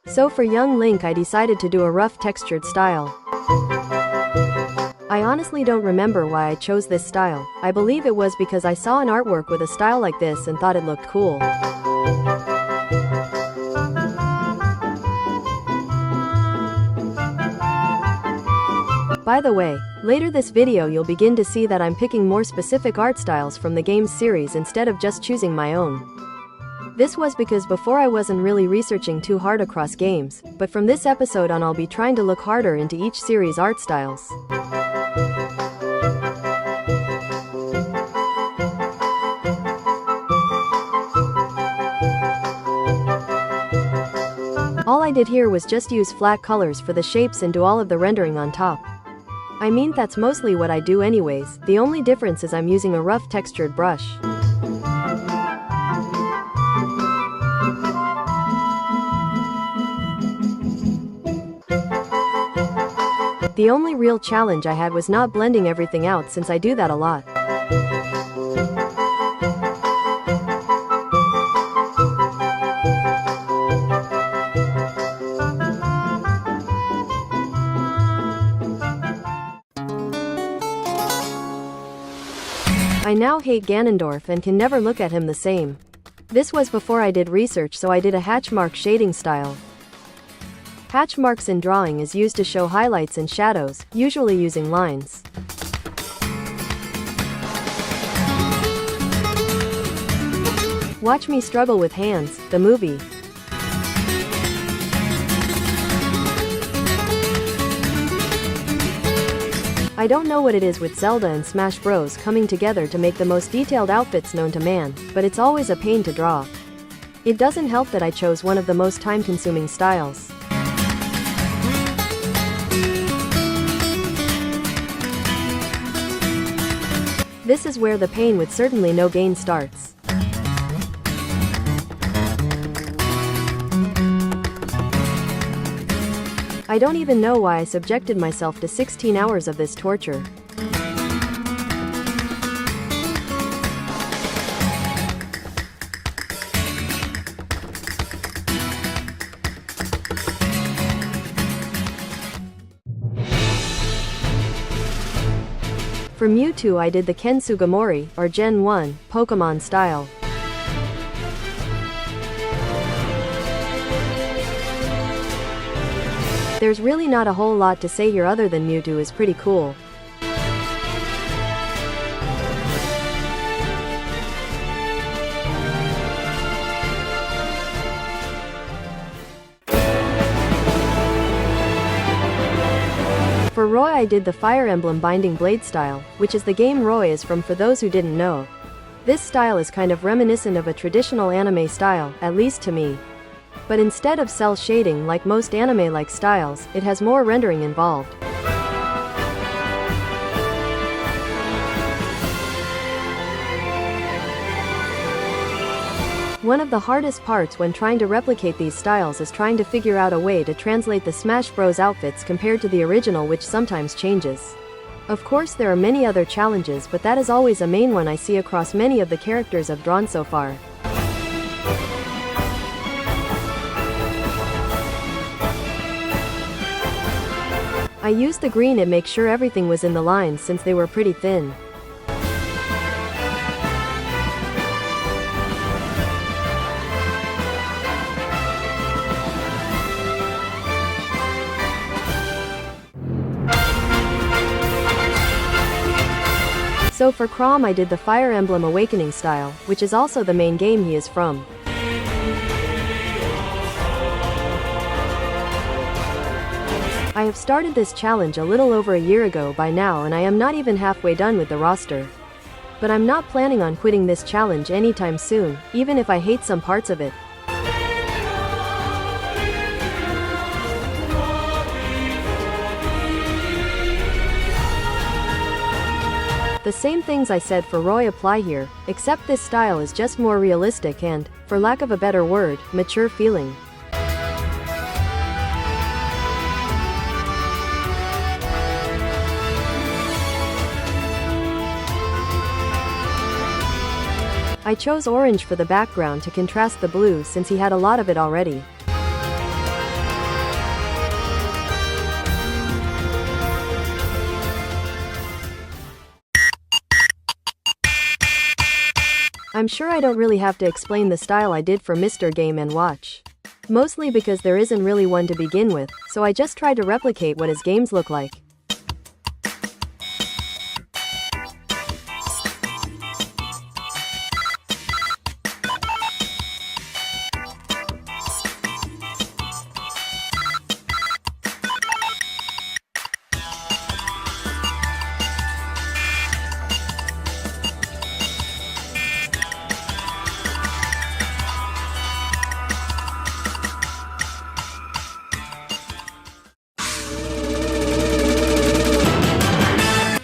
So for young Link I decided to do a rough textured style. I honestly don't remember why I chose this style. I believe it was because I saw an artwork with a style like this and thought it looked cool. By the way, later this video you'll begin to see that I'm picking more specific art styles from the game's series instead of just choosing my own. This was because before I wasn't really researching too hard across games, but from this episode on I'll be trying to look harder into each series' art styles. All I did here was just use flat colors for the shapes and do all of the rendering on top. I mean, that's mostly what I do anyways, the only difference is I'm using a rough textured brush. The only real challenge I had was not blending everything out since I do that a lot. I now hate Ganondorf and can never look at him the same. This was before I did research, so I did a hatch mark shading style. Hatch marks in drawing is used to show highlights and shadows, usually using lines. Watch me struggle with hands, the movie. I don't know what it is with Zelda and Smash Bros coming together to make the most detailed outfits known to man, but it's always a pain to draw. It doesn't help that I chose one of the most time-consuming styles. This is where the pain with certainly no gain starts. I don't even know why I subjected myself to 16 hours of this torture. For Mewtwo I did the Ken Sugimori, or Gen 1, Pokemon style. There's really not a whole lot to say here other than Mewtwo is pretty cool. For Roy I did the Fire Emblem Binding Blade style, which is the game Roy is from for those who didn't know. This style is kind of reminiscent of a traditional anime style, at least to me. But instead of cell shading like most anime-like styles, it has more rendering involved. One of the hardest parts when trying to replicate these styles is trying to figure out a way to translate the Smash Bros outfits compared to the original, which sometimes changes. Of course there are many other challenges, but that is always a main one I see across many of the characters I've drawn so far. I used the green to make sure everything was in the lines since they were pretty thin. So for Chrom I did the Fire Emblem Awakening style, which is also the main game he is from. I have started this challenge a little over a year ago by now and I am not even halfway done with the roster. But I'm not planning on quitting this challenge anytime soon, even if I hate some parts of it. The same things I said for Roy apply here, except this style is just more realistic and, for lack of a better word, mature feeling. I chose orange for the background to contrast the blue since he had a lot of it already. I'm sure I don't really have to explain the style I did for Mr. Game & Watch. Mostly because there isn't really one to begin with, so I just tried to replicate what his games look like.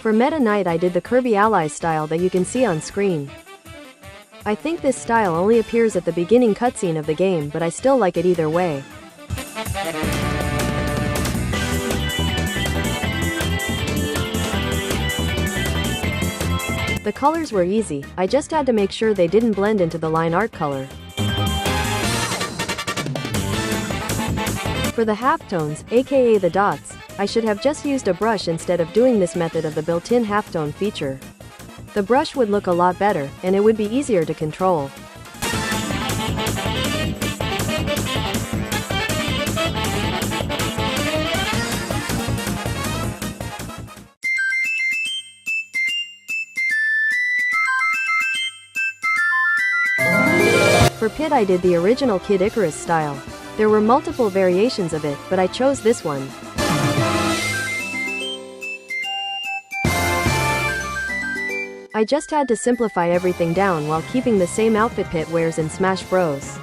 For Meta Knight I did the Kirby Allies style that you can see on screen. I think this style only appears at the beginning cutscene of the game, but I still like it either way. The colors were easy, I just had to make sure they didn't blend into the line art color. For the halftones, aka the dots, I should have just used a brush instead of doing this method of the built-in halftone feature. The brush would look a lot better, and it would be easier to control. For Pit I did the original Kid Icarus style. There were multiple variations of it, but I chose this one. I just had to simplify everything down while keeping the same outfit Pit wears in Smash Bros.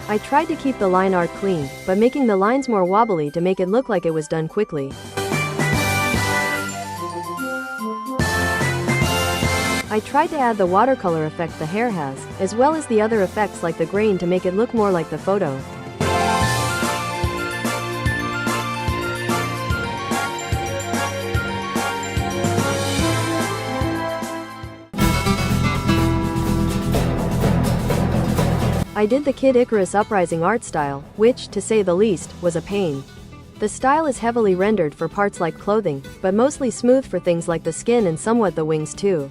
I tried to keep the line art clean, but making the lines more wobbly to make it look like it was done quickly. I tried to add the watercolor effect the hair has, as well as the other effects like the grain to make it look more like the photo. I did the Kid Icarus Uprising art style, which, to say the least, was a pain. The style is heavily rendered for parts like clothing, but mostly smooth for things like the skin and somewhat the wings too.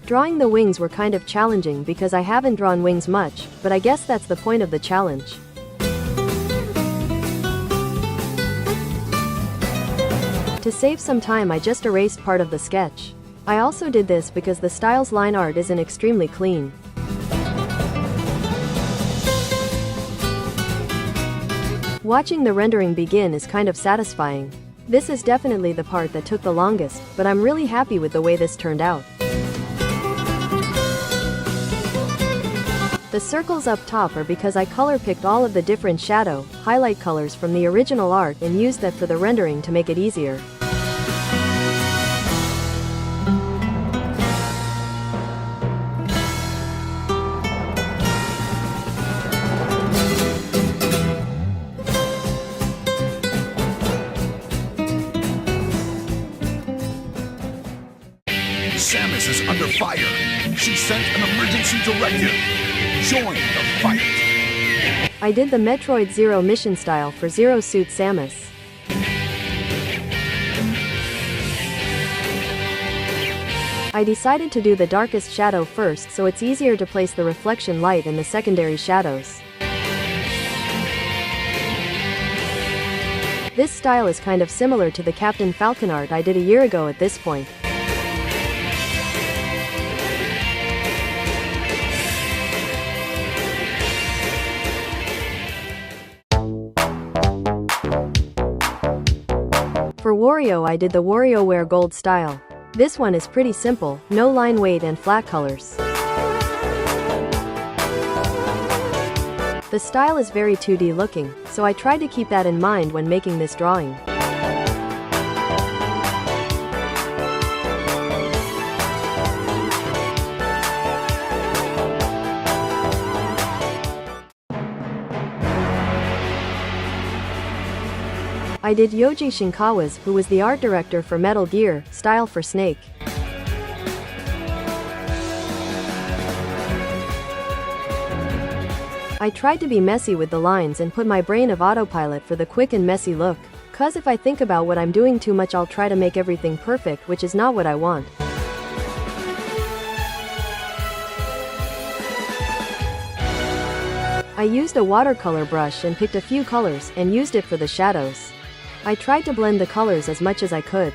Drawing the wings were kind of challenging because I haven't drawn wings much, but I guess that's the point of the challenge. To save some time I just erased part of the sketch. I also did this because the style's line art isn't extremely clean. Watching the rendering begin is kind of satisfying. This is definitely the part that took the longest, but I'm really happy with the way this turned out. The circles up top are because I color picked all of the different shadow, highlight colors from the original art and used that for the rendering to make it easier. Samus is under fire. She sent an emergency directive. Join the fight. I did the Metroid Zero mission style for Zero Suit Samus. I decided to do the darkest shadow first so it's easier to place the reflection light in the secondary shadows. This style is kind of similar to the Captain Falcon art I did a year ago at this point. For Wario I did the WarioWare Gold style. This one is pretty simple, no line weight and flat colors. The style is very 2D looking, so I tried to keep that in mind when making this drawing. I did Yoji Shinkawa's, who was the art director for Metal Gear, style for Snake. I tried to be messy with the lines and put my brain of autopilot for the quick and messy look. 'Cause if I think about what I'm doing too much, I'll try to make everything perfect, which is not what I want. I used a watercolor brush and picked a few colors and used it for the shadows. I tried to blend the colors as much as I could.